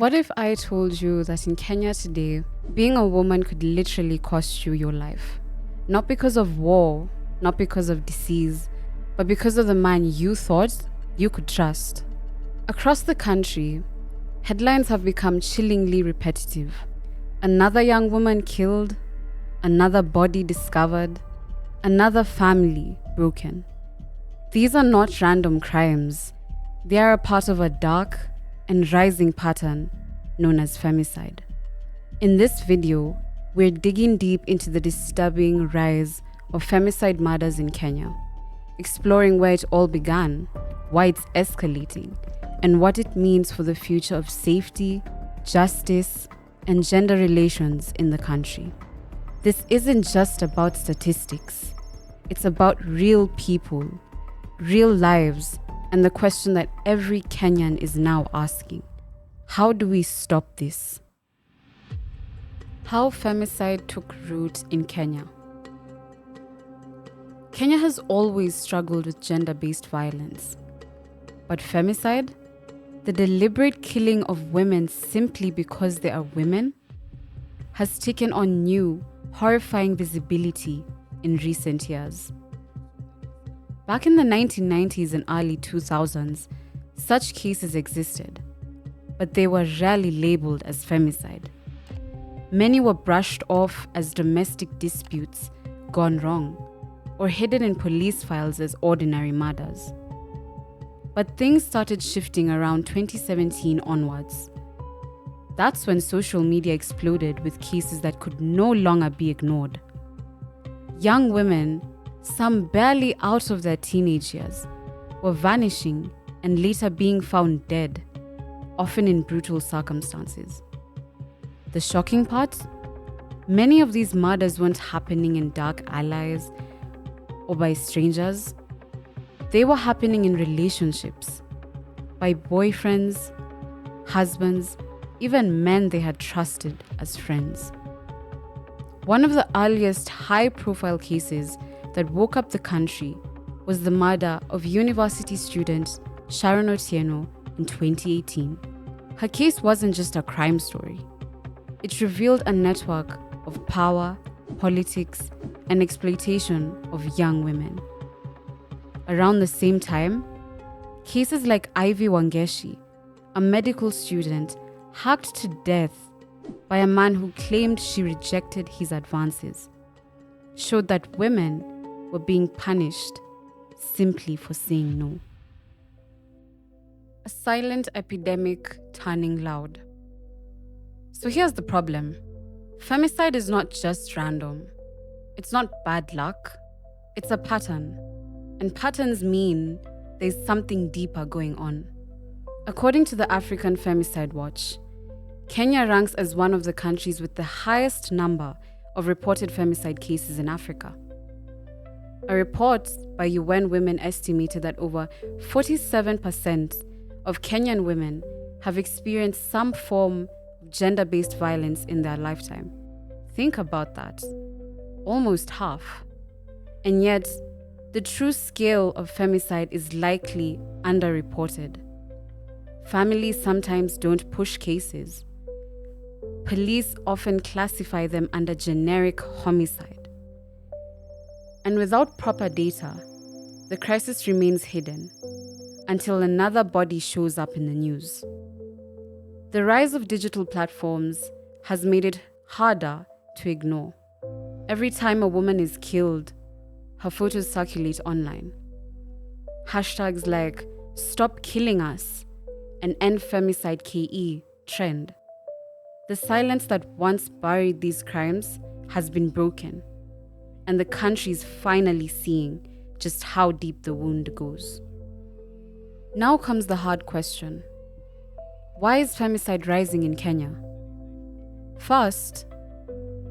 What if I told you that in Kenya today, being a woman could literally cost you your life? Not because of war, not because of disease, but because of the man you thought you could trust. Across the country, headlines have become chillingly repetitive. Another young woman killed, another body discovered, another family broken. These are not random crimes. They are a part of a dark and rising pattern known as femicide. In this video, we're digging deep into the disturbing rise of femicide murders in Kenya, exploring where it all began, why it's escalating, and what it means for the future of safety, justice, and gender relations in the country. This isn't just about statistics. It's about real people, real lives, and the question that every Kenyan is now asking: how do we stop this? How femicide took root in Kenya. Kenya has always struggled with gender-based violence. But femicide, the deliberate killing of women simply because they are women, has taken on new, horrifying visibility in recent years. Back in the 1990s and early 2000s, such cases existed, but they were rarely labeled as femicide. Many were brushed off as domestic disputes gone wrong, or hidden in police files as ordinary murders. But things started shifting around 2017 onwards. That's when social media exploded with cases that could no longer be ignored. Young women, some barely out of their teenage years, were vanishing and later being found dead, often in brutal circumstances. The shocking part? Many of these murders weren't happening in dark alleys or by strangers. They were happening in relationships, by boyfriends, husbands, even men they had trusted as friends. One of the earliest high-profile cases that woke up the country was the murder of university student Sharon Otieno in 2018. Her case wasn't just a crime story. It revealed a network of power, politics, and exploitation of young women. Around the same time, cases like Ivy Wangeshi, a medical student hacked to death by a man who claimed she rejected his advances, showed that women were being punished simply for saying no. A silent epidemic turning loud. So here's the problem. Femicide is not just random. It's not bad luck. It's a pattern. And patterns mean there's something deeper going on. According to the African Femicide Watch, Kenya ranks as one of the countries with the highest number of reported femicide cases in Africa. A report by UN Women estimated that over 47% of Kenyan women have experienced some form of gender-based violence in their lifetime. Think about that. Almost half. And yet, the true scale of femicide is likely underreported. Families sometimes don't push cases. Police often classify them under generic homicide. And without proper data, the crisis remains hidden until another body shows up in the news. The rise of digital platforms has made it harder to ignore. Every time a woman is killed, her photos circulate online. Hashtags like "Stop Killing Us" and "End Femicide KE" trend. The silence that once buried these crimes has been broken, and the country is finally seeing just how deep the wound goes. Now comes the hard question. Why is femicide rising in Kenya? First,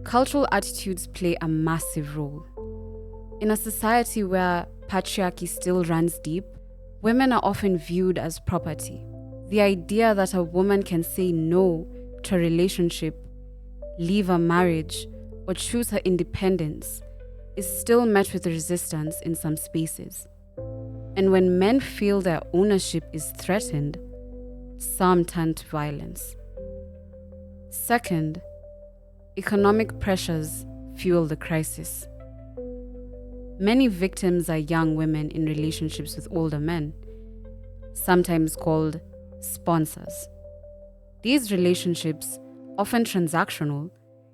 cultural attitudes play a massive role. In a society where patriarchy still runs deep, women are often viewed as property. The idea that a woman can say no to a relationship, leave a marriage, or choose her independence is still met with resistance in some spaces. And when men feel their ownership is threatened, some turn to violence. Second, economic pressures fuel the crisis. Many victims are young women in relationships with older men, sometimes called sponsors. These relationships, often transactional,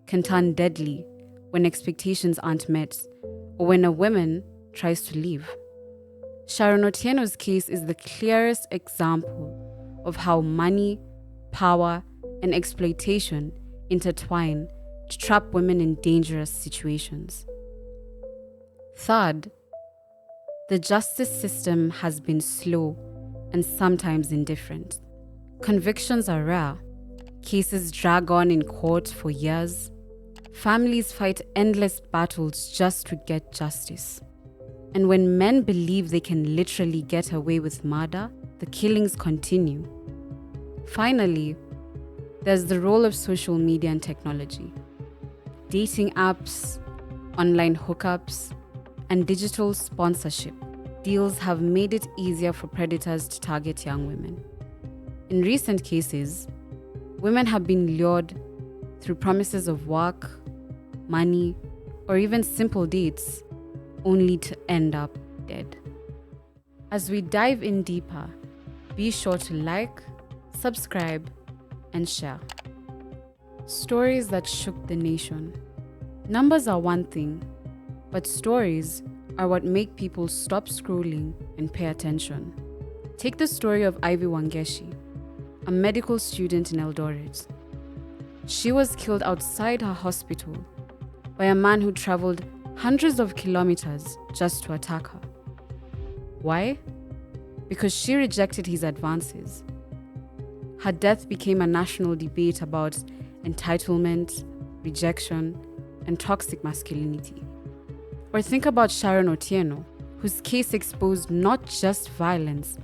can turn deadly when expectations aren't met or when a woman tries to leave. Sharon Otieno's case is the clearest example of how money, power, and exploitation intertwine to trap women in dangerous situations. Third, the justice system has been slow and sometimes indifferent. Convictions are rare. Cases drag on in court for years. Families fight endless battles just to get justice. And when men believe they can literally get away with murder, the killings continue. Finally, there's the role of social media and technology. Dating apps, online hookups, and digital sponsorship deals have made it easier for predators to target young women. In recent cases, women have been lured through promises of work, money, or even simple dates, only to end up dead. As we dive in deeper, be sure to like, subscribe, and share. Stories that shook the nation. Numbers are one thing, but stories are what make people stop scrolling and pay attention. Take the story of Ivy Wangeshi, a medical student in Eldoret. She was killed outside her hospital by a man who traveled hundreds of kilometers just to attack her. Why? Because she rejected his advances. Her death became a national debate about entitlement, rejection, and toxic masculinity. Or think about Sharon Otieno, whose case exposed not just violence,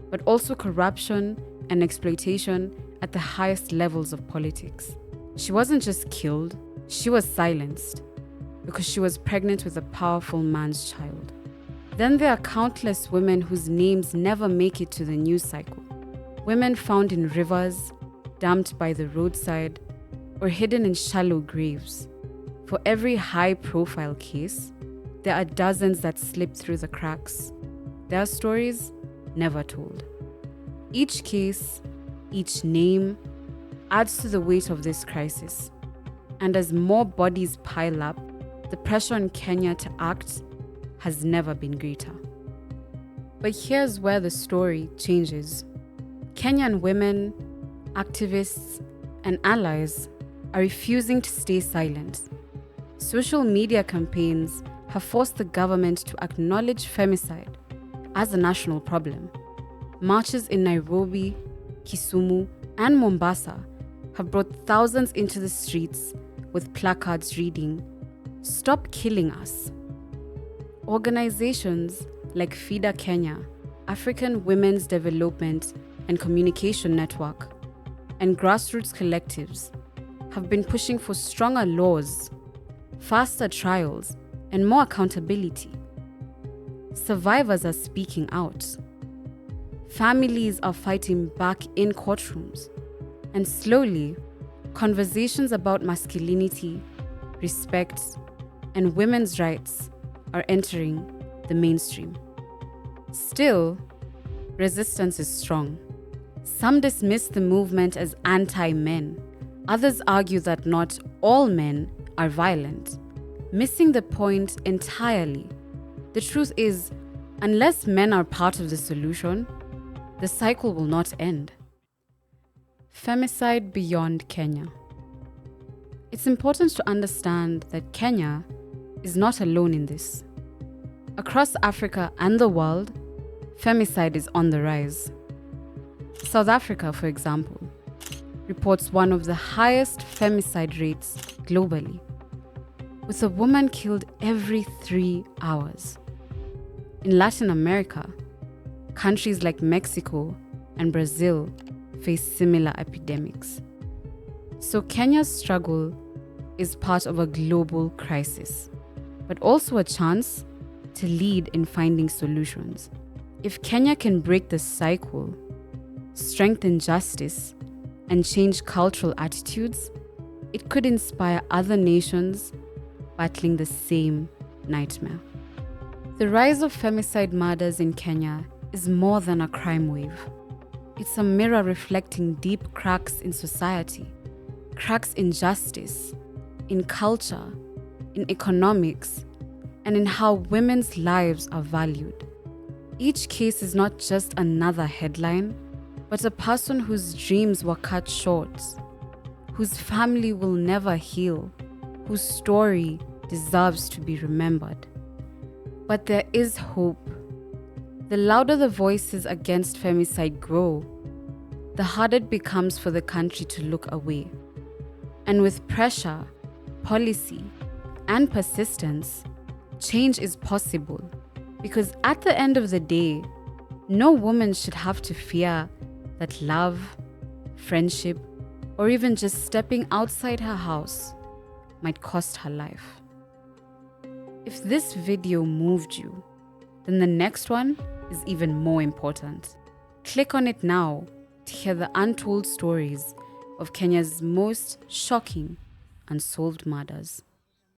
but also corruption and exploitation at the highest levels of politics. She wasn't just killed, she was silenced because she was pregnant with a powerful man's child. Then there are countless women whose names never make it to the news cycle. Women found in rivers, dumped by the roadside, or hidden in shallow graves. For every high-profile case, there are dozens that slip through the cracks. Their stories never told. Each case, each name, adds to the weight of this crisis. And as more bodies pile up, the pressure on Kenya to act has never been greater. But here's where the story changes. Kenyan women, activists, and allies are refusing to stay silent. Social media campaigns have forced the government to acknowledge femicide as a national problem. Marches in Nairobi, Kisumu, and Mombasa have brought thousands into the streets with placards reading, "Stop killing us." Organizations like FIDA Kenya, African Women's Development and Communication Network, and grassroots collectives have been pushing for stronger laws, faster trials, and more accountability. Survivors are speaking out. Families are fighting back in courtrooms. And slowly, conversations about masculinity, respect, and women's rights are entering the mainstream. Still, resistance is strong. Some dismiss the movement as anti-men. Others argue that not all men are violent, missing the point entirely. The truth is, unless men are part of the solution, the cycle will not end. Femicide beyond Kenya. It's important to understand that Kenya is not alone in this. Across Africa and the world, femicide is on the rise. South Africa, for example, reports one of the highest femicide rates globally, with a woman killed every 3 hours. In Latin America, countries like Mexico and Brazil face similar epidemics. So Kenya's struggle is part of a global crisis, but also a chance to lead in finding solutions. If Kenya can break the cycle, strengthen justice, and change cultural attitudes, it could inspire other nations battling the same nightmare. The rise of femicide murders in Kenya is more than a crime wave. It's a mirror reflecting deep cracks in society, cracks in justice, in culture, in economics, and in how women's lives are valued. Each case is not just another headline, but a person whose dreams were cut short, whose family will never heal, whose story deserves to be remembered. But there is hope. The louder the voices against femicide grow, the harder it becomes for the country to look away. And with pressure, policy, and persistence, change is possible. Because at the end of the day, no woman should have to fear that love, friendship, or even just stepping outside her house might cost her life. If this video moved you, then the next one is even more important. Click on it now to hear the untold stories of Kenya's most shocking unsolved murders.